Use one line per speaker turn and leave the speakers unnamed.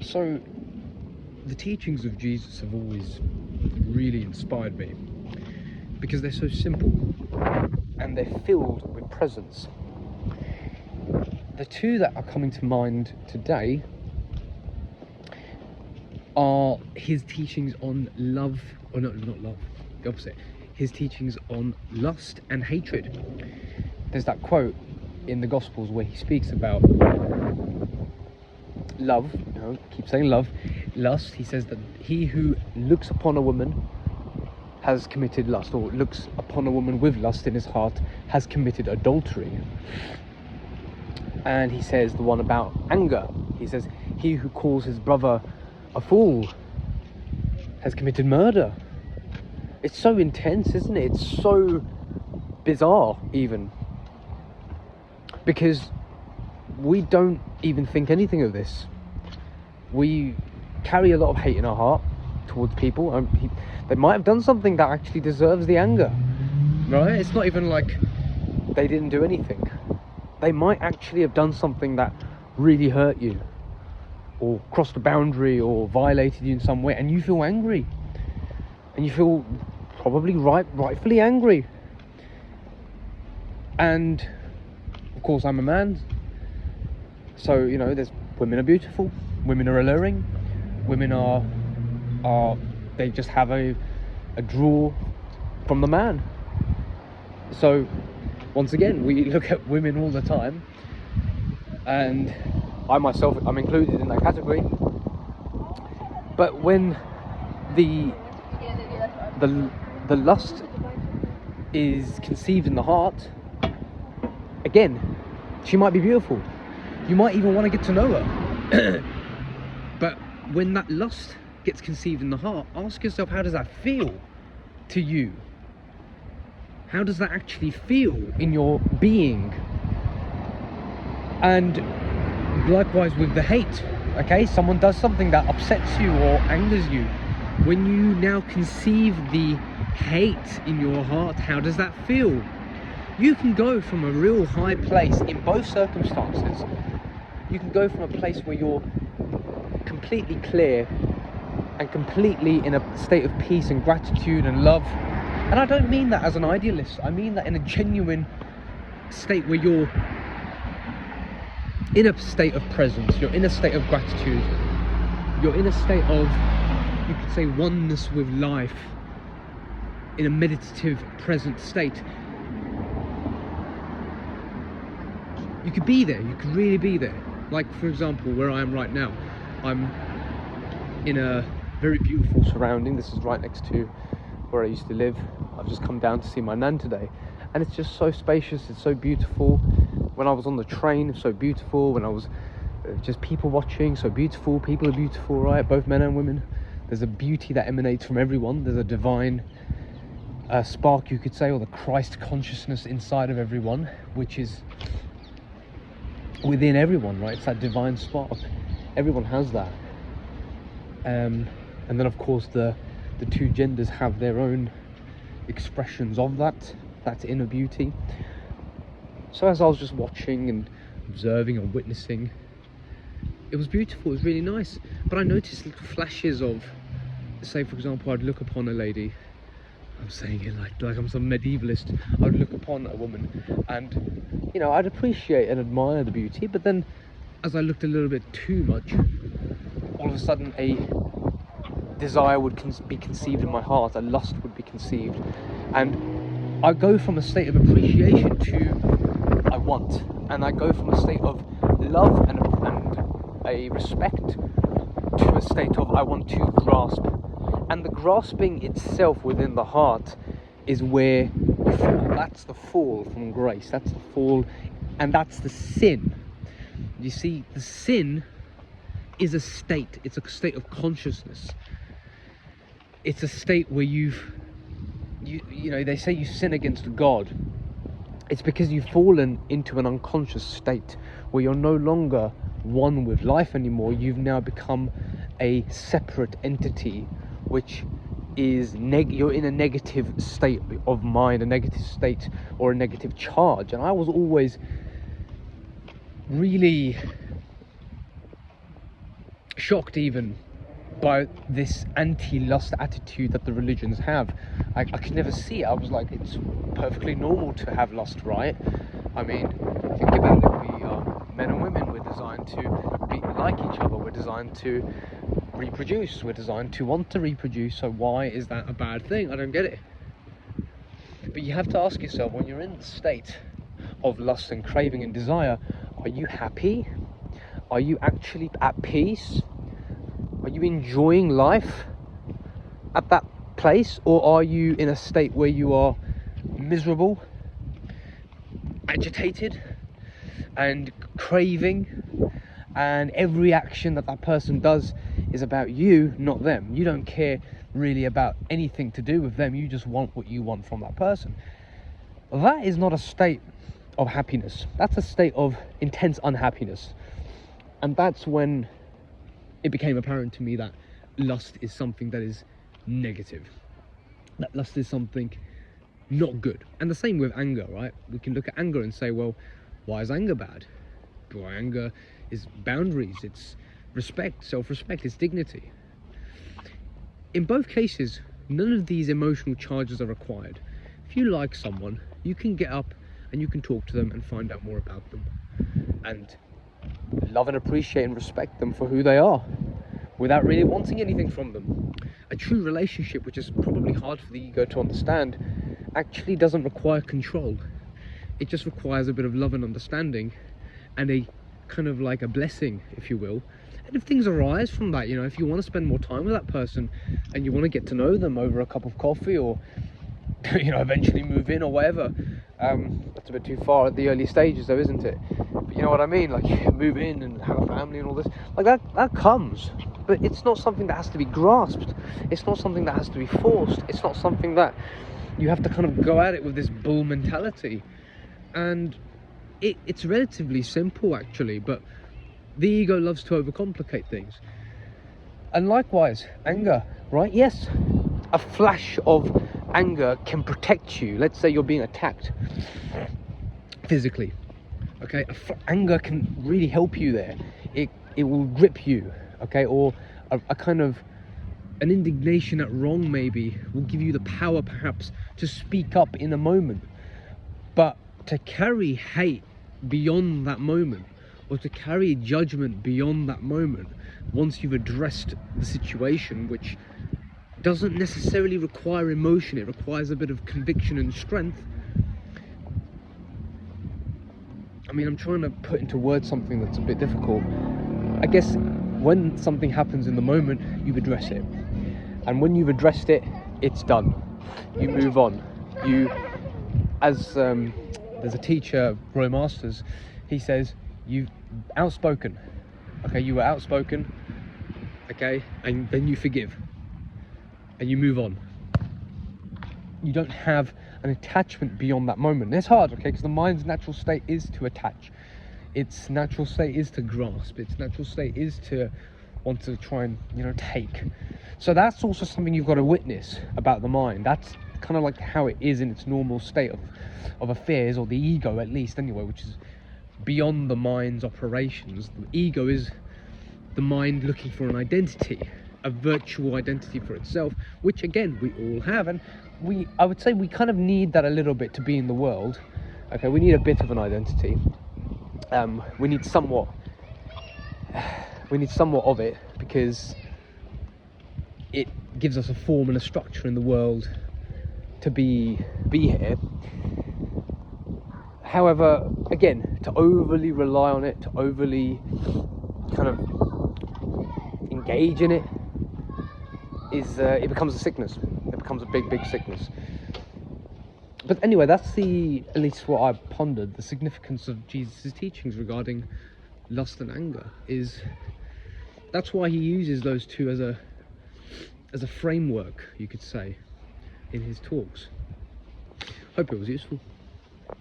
So, the teachings of Jesus have always really inspired me because they're so simple and they're filled with presence. The two that are coming to mind today are his teachings on love, or no, not love, the opposite. His teachings on lust and hatred. There's that quote in the Gospels where he speaks about love, keep saying love, lust. He says that he who looks upon a woman has committed lust, or looks upon a woman with lust in his heart has committed adultery. And he says the one about anger, he says he who calls his brother a fool has committed murder. It's so intense, isn't it? It's so bizarre even, because we don't even think anything of this. We carry a lot of hate in our heart towards people. They might have done something that actually deserves the anger, right? It's not even like they didn't do anything. They might actually have done something that really hurt you, or crossed a boundary, or violated you in some way, and you feel angry, and you feel probably rightfully angry. And of course, I'm a man, so there's women are beautiful, women are alluring, women are they just have a draw from the man. So once again, we look at women all the time, and I myself, I'm included in that category. But when the lust is conceived in the heart, again, she might be beautiful. You might even want to get to know her. But when that lust gets conceived in the heart, ask yourself, how does that feel to you? How does that actually feel in your being? And likewise with the hate, okay? Someone does something that upsets you or angers you. When you now conceive the hate in your heart, how does that feel? You can go from a real high place in both circumstances. You can go from a place where you're completely clear and completely in a state of peace and gratitude and love. And I don't mean that as an idealist. I mean that in a genuine state where you're in a state of presence, you're in a state of gratitude, you're in a state of, you could say, oneness with life, in a meditative present state. You could be there, you could really be there. Like, for example, where I am right now, I'm in a very beautiful surrounding. This is right next to where I used to live. I've just come down to see my nan today, and it's just so spacious, it's so beautiful. When I was on the train, so beautiful. When I was just people watching, so beautiful. People are beautiful, right? Both men and women. There's a beauty that emanates from everyone. There's a divine spark, you could say, or the Christ consciousness inside of everyone, which is within everyone, right? It's that divine spark. Everyone has that. And then of course the two genders have their own expressions of that inner beauty. So as I was just watching and observing and witnessing, it was beautiful, it was really nice. But I noticed little flashes of, say for example, I'd look upon a lady, I'm saying it like I'm some medievalist, I'd look upon a woman and, I'd appreciate and admire the beauty, but then as I looked a little bit too much, all of a sudden a desire would be conceived in my heart, a lust would be conceived, and I go from a state of appreciation to I want, and I go from a state of love and a respect to a state of I want to grasp. And the grasping itself within the heart is where you fall. That's the fall from grace. That's the fall, and that's the sin. You see, the sin is a state. It's a state of consciousness. It's a state where they say you sin against God. It's because you've fallen into an unconscious state where you're no longer one with life anymore. You've now become a separate entity, which is you're in a negative state of mind, a negative state or a negative charge. And I was always really shocked even by this anti-lust attitude that the religions have. I could never see it. I was like, it's perfectly normal to have lust, right? I mean, think about it. We are men and women. We're designed to be like each other. We're designed to reproduce. We're designed to want to reproduce. So why is that a bad thing? I don't get it. But you have to ask yourself, when you're in the state of lust and craving and desire, are you happy? Are you actually at peace? Are you enjoying life at that place? Or are you in a state where you are miserable, agitated, and craving, and every action that that person does is about you, not them? You don't care really about anything to do with them. You just want what you want from that person. That is not a state of happiness. That's a state of intense unhappiness. And that's when it became apparent to me that lust is something that is negative. That lust is something not good. And the same with anger, right? We can look at anger and say, well, why is anger bad? Well, anger is boundaries, it's respect, self-respect, it's dignity. In both cases, none of these emotional charges are required. If you like someone, you can get up and you can talk to them and find out more about them. And love and appreciate and respect them for who they are, without really wanting anything from them. A true relationship, which is probably hard for the ego to understand, actually doesn't require control. It just requires a bit of love and understanding, and a kind of like a blessing, if you will. And if things arise from that, if you want to spend more time with that person and you want to get to know them over a cup of coffee, or eventually move in or whatever, that's a bit too far at the early stages though, isn't it? But you know what I mean, like move in and have a family and all this, like that comes, but it's not something that has to be grasped. It's not something that has to be forced. It's not something that you have to kind of go at it with this bull mentality. And it's relatively simple actually, but the ego loves to overcomplicate things. And likewise, anger, right? Yes, a flash of anger can protect you. Let's say you're being attacked physically, okay? Anger can really help you there. It will grip you, okay? Or a kind of an indignation at wrong maybe will give you the power perhaps to speak up in a moment. But to carry hate beyond that moment, or to carry judgment beyond that moment, once you've addressed the situation, which doesn't necessarily require emotion, it requires a bit of conviction and strength. I mean, I'm trying to put into words something that's a bit difficult. I guess when something happens in the moment, you address it. And when you've addressed it, it's done. You move on. There's a teacher, Roy Masters, he says, you've outspoken. Okay, you were outspoken, okay, and then you forgive. And you move on. You don't have an attachment beyond that moment. And it's hard, okay, because the mind's natural state is to attach. Its natural state is to grasp. Its natural state is to want to try and, take. So that's also something you've got to witness about the mind. That's kind of like how it is in its normal state of affairs, or the ego at least anyway, which is beyond the mind's operations. The ego is the mind looking for an identity, a virtual identity for itself, which again we all have, and I would say we kind of need that a little bit to be in the world. Okay, we need a bit of an identity. We need somewhat of it, because it gives us a form and a structure in the world to be here. However, again, to overly rely on it, to overly kind of engage in it, it becomes a sickness. It becomes a big sickness. But anyway, that's at least what I pondered, the significance of Jesus' teachings regarding lust and anger. That's why he uses those two as a framework, you could say, in his talks. Hope it was useful.